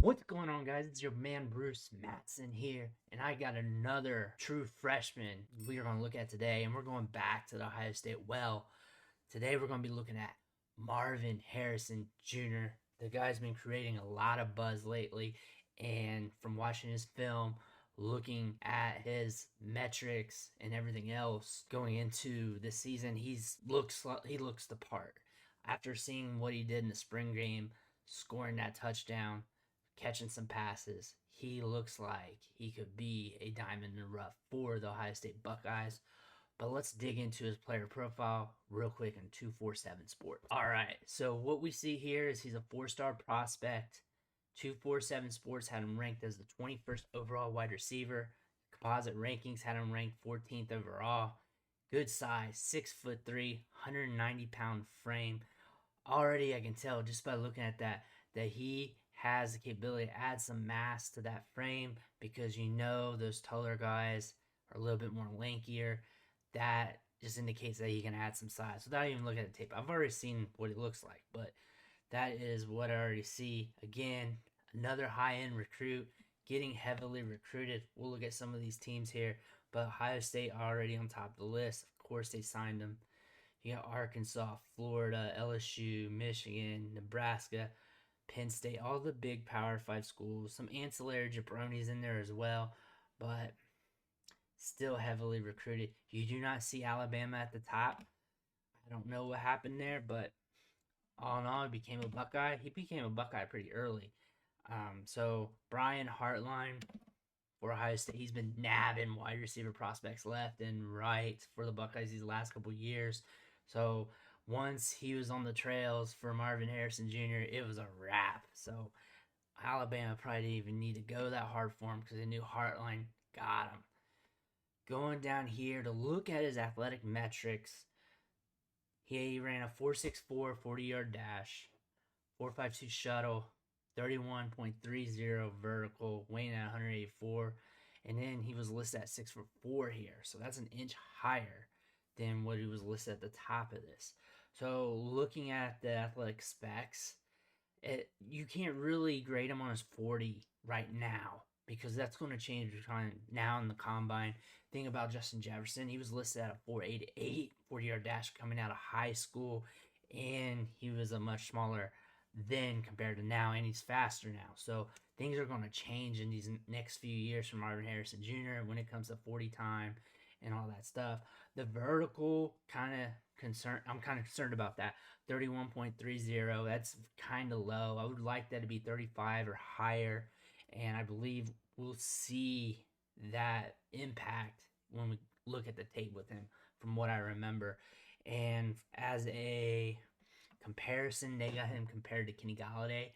What's going on, guys? It's your man Bruce Matson here, and I got another true freshman we are going to look at today, and we're going back to the Ohio State well. Today we're going to be looking at Marvin Harrison Jr. The guy's been creating a lot of buzz lately, and from watching his film, looking at his metrics and everything else going into this season, he looks the part. After seeing what he did in the spring game, scoring that touchdown, catching some passes, he looks like he could be a diamond in the rough for the Ohio State Buckeyes. But let's dig into his player profile real quick in 247 Sports. All right, so what we see here is he's a four-star prospect. 247 Sports had him ranked as the 21st overall wide receiver. Composite rankings had him ranked 14th overall. Good size, 6'3", 190-pound frame. Already I can tell just by looking at that he has the capability to add some mass to that frame, because those taller guys are a little bit more lankier. That just indicates that he can add some size without even looking at the tape. I've already seen what it looks like, but that is what I already see. Again, another high-end recruit, getting heavily recruited. We'll look at some of these teams here, but Ohio State already on top of the list. Of course, they signed him. You got Arkansas, Florida, LSU, Michigan, Nebraska, Penn State, all the big Power 5 schools. Some ancillary jabronis in there as well, but still heavily recruited. You do not see Alabama at the top. I don't know what happened there, but all in all, he became a Buckeye. He became a Buckeye pretty early. So Brian Hartline for Ohio State, he's been nabbing wide receiver prospects left and right for the Buckeyes these last couple years. So once he was on the trails for Marvin Harrison Jr., it was a wrap. So Alabama probably didn't even need to go that hard for him because they knew Hartline got him. Going down here to look at his athletic metrics, he ran a 4.64 40-yard dash, 4.52 shuttle, 31.30 vertical, weighing at 184, and then he was listed at 6'4" here, so that's an inch higher than what he was listed at the top of this. So looking at the athletic specs, you can't really grade him on his 40 right now, because that's going to change between now and the combine. Think about Justin Jefferson. He was listed at a 4.88 40-yard dash coming out of high school, and he was a much smaller then compared to now, and he's faster now. So things are going to change in these next few years for Marvin Harrison Jr. when it comes to 40 time and all that stuff. The vertical I'm kind of concerned about that. 31.30, that's kind of low. I would like that to be 35 or higher, and I believe we'll see that impact when we look at the tape with him, from what I remember. And as a comparison, they got him compared to Kenny Galladay.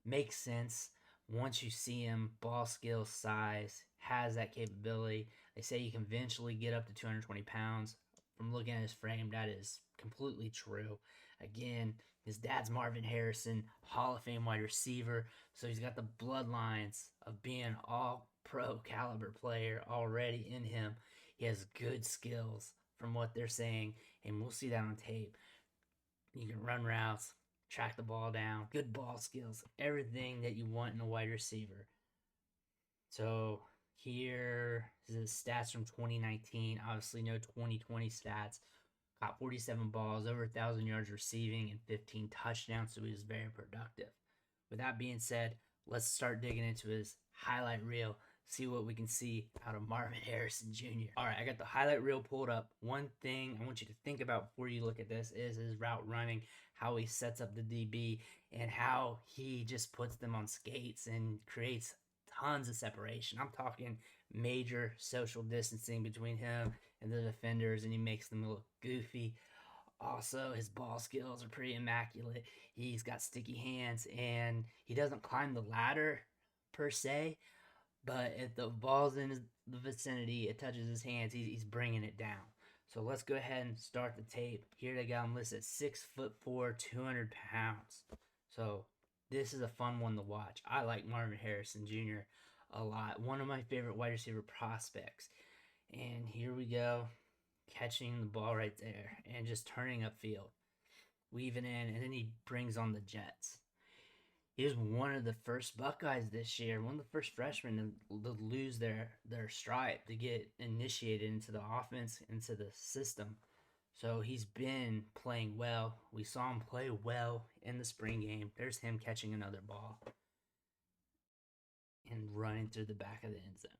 Makes sense. Once you see him, ball skill, size, has that capability. They say he can eventually get up to 220 pounds. From looking at his frame, that is completely true. Again, his dad's Marvin Harrison, Hall of Fame wide receiver, so he's got the bloodlines of being an all-pro caliber player already in him. He has good skills from what they're saying, and we'll see that on tape. You can run routes, track the ball down, good ball skills, everything that you want in a wide receiver. So here is his stats from 2019. Obviously, no 2020 stats. Caught 47 balls, over 1,000 yards receiving, and 15 touchdowns, so he was very productive. With that being said, let's start digging into his highlight reel, see what we can see out of Marvin Harrison Jr. All right, I got the highlight reel pulled up. One thing I want you to think about before you look at this is his route running, how he sets up the DB, and how he just puts them on skates and creates tons of separation. I'm talking major social distancing between him and the defenders, and he makes them look goofy. Also, his ball skills are pretty immaculate. He's got sticky hands, and he doesn't climb the ladder per se, but if the ball's in the vicinity, it touches his hands, he's bringing it down. So let's go ahead and start the tape. Here they got him listed at 6'4", 200 pounds. So this is a fun one to watch. I like Marvin Harrison Jr. a lot. One of my favorite wide receiver prospects. And here we go, catching the ball right there and just turning upfield, weaving in, and then he brings on the Jets. He was one of the first Buckeyes this year, one of the first freshmen to lose their stripe, to get initiated into the offense, into the system. So he's been playing well. We saw him play well in the spring game. There's him catching another ball and running through the back of the end zone.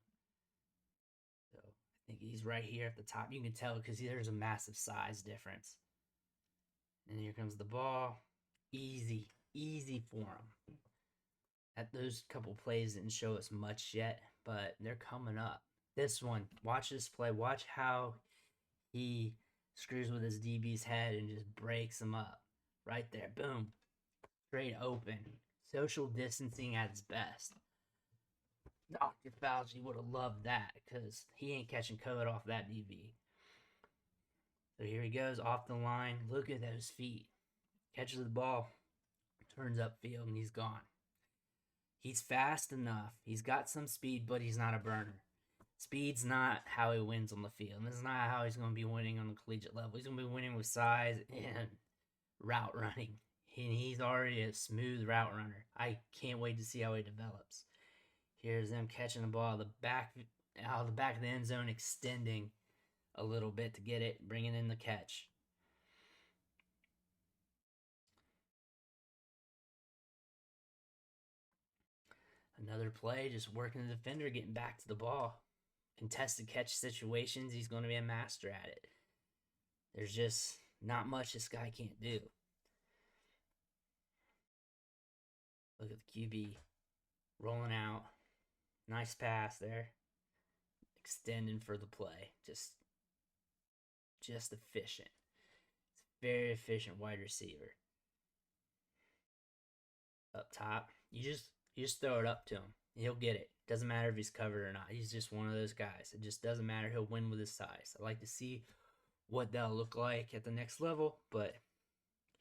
So I think he's right here at the top. You can tell because there's a massive size difference. And here comes the ball. Easy for him. At those couple plays didn't show us much yet, but they're coming up. This one, watch this play. Watch how he screws with his DB's head and just breaks him up. Right there. Boom. Straight open. Social distancing at its best. Dr. Fauci would have loved that because he ain't catching COVID off that DB. So here he goes off the line. Look at those feet. Catches the ball. Turns upfield and he's gone. He's fast enough. He's got some speed, but he's not a burner. Speed's not how he wins on the field. And this is not how he's going to be winning on the collegiate level. He's going to be winning with size and route running. And he's already a smooth route runner. I can't wait to see how he develops. Here's them catching the ball out of the back of the end zone, extending a little bit to get it, bringing in the catch. Another play, just working the defender, getting back to the ball. Contested catch situations, he's going to be a master at it. There's just not much this guy can't do. Look at the QB rolling out. Nice pass there. Extending for the play. Just efficient. It's a very efficient wide receiver. Up top, you just throw it up to him. He'll get it. Doesn't matter if he's covered or not. He's just one of those guys. It just doesn't matter. He'll win with his size. I like to see what that'll look like at the next level, but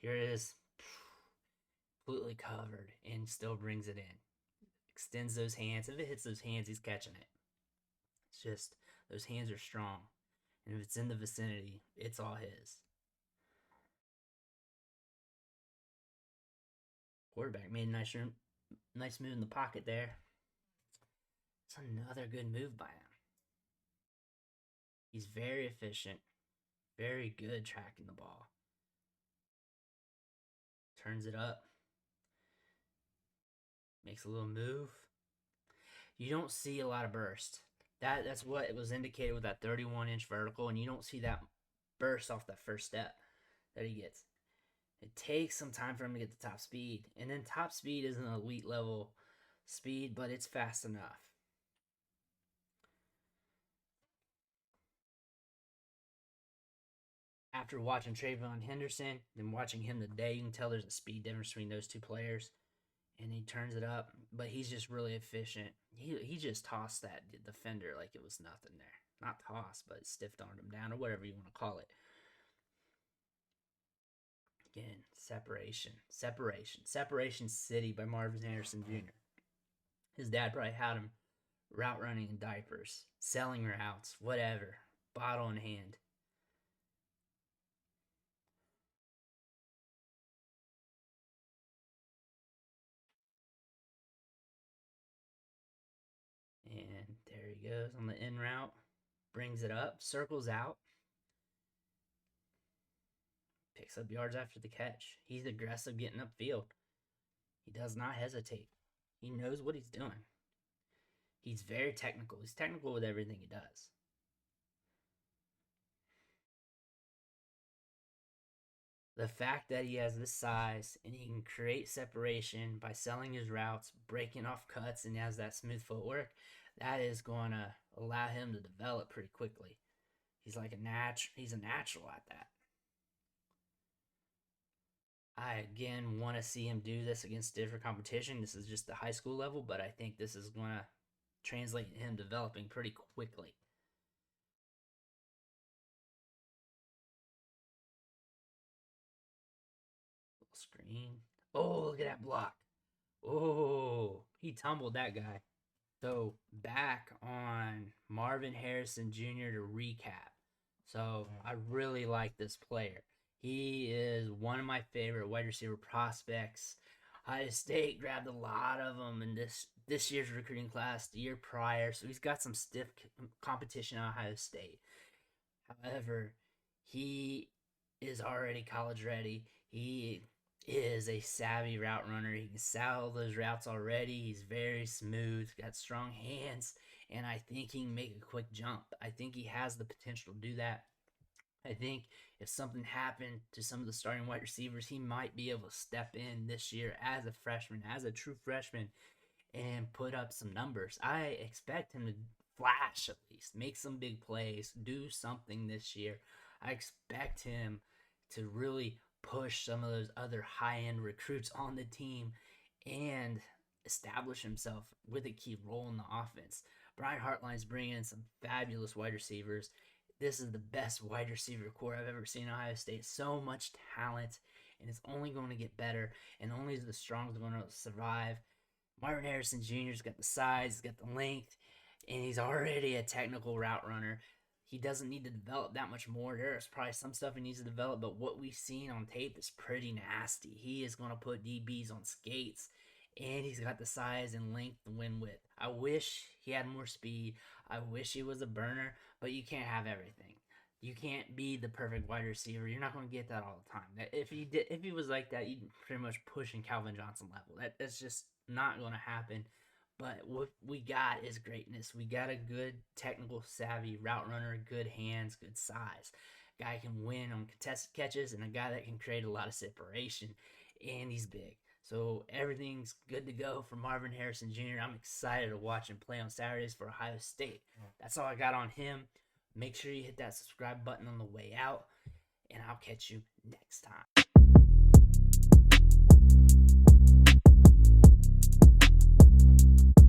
here it is. Completely covered and still brings it in. Extends those hands. If it hits those hands, he's catching it. It's just those hands are strong. And if it's in the vicinity, it's all his. Quarterback made a nice move in the pocket there. It's another good move by him. He's very efficient, very good tracking the ball. Turns it up. Makes a little move. You don't see a lot of burst. That's what it was indicated with that 31-inch vertical, and you don't see that burst off that first step that he gets. It takes some time for him to get to top speed. And then top speed isn't an elite level speed, but it's fast enough. After watching Trayvon Henderson and watching him today, you can tell there's a speed difference between those two players. And he turns it up, but he's just really efficient. He just tossed that defender like it was nothing there. Not tossed, but stiff-armed him down, or whatever you want to call it. Again, Separation City by Marvin Harrison Jr. His dad probably had him route running in diapers, selling routes, whatever, bottle in hand. And there he goes on the in route. Brings it up, circles out. Picks up yards after the catch. He's aggressive getting upfield. He does not hesitate. He knows what he's doing. He's very technical. He's technical with everything he does. The fact that he has this size and he can create separation by selling his routes, breaking off cuts, and has that smooth footwork, that is going to allow him to develop pretty quickly. He's like he's a natural at that. I again want to see him do this against different competition. This is just the high school level, but I think this is going to translate him developing pretty quickly. Little screen. Oh, look at that block. Oh, he tumbled that guy. So back on Marvin Harrison Jr. to recap. So I really like this player. He is one of my favorite wide receiver prospects. Ohio State grabbed a lot of them in this year's recruiting class, the year prior, so he's got some stiff competition at Ohio State. However, he is already college ready. He is a savvy route runner. He can sell those routes already. He's very smooth, got strong hands, and I think he can make a quick jump. I think he has the potential to do that. I think if something happened to some of the starting wide receivers, he might be able to step in this year as a freshman, as a true freshman, and put up some numbers. I expect him to flash at least, make some big plays, do something this year. I expect him to really push some of those other high end recruits on the team and establish himself with a key role in the offense. Brian Hartline's bringing in some fabulous wide receivers. This is the best wide receiver core I've ever seen in Ohio State. So much talent, and it's only going to get better, and only the strong are going to survive. Marvin Harrison Jr.'s got the size, he's got the length, and he's already a technical route runner. He doesn't need to develop that much more. There's probably some stuff he needs to develop, but what we've seen on tape is pretty nasty. He is going to put DBs on skates, and he's got the size and length to win with. I wish he had more speed. I wish he was a burner, but you can't have everything. You can't be the perfect wide receiver. You're not going to get that all the time. If he was like that, you'd pretty much pushing Calvin Johnson level. That's just not going to happen. But what we got is greatness. We got a good technical savvy route runner, good hands, good size. Guy can win on contested catches, and a guy that can create a lot of separation. And he's big. So everything's good to go for Marvin Harrison Jr. I'm excited to watch him play on Saturdays for Ohio State. That's all I got on him. Make sure you hit that subscribe button on the way out, and I'll catch you next time.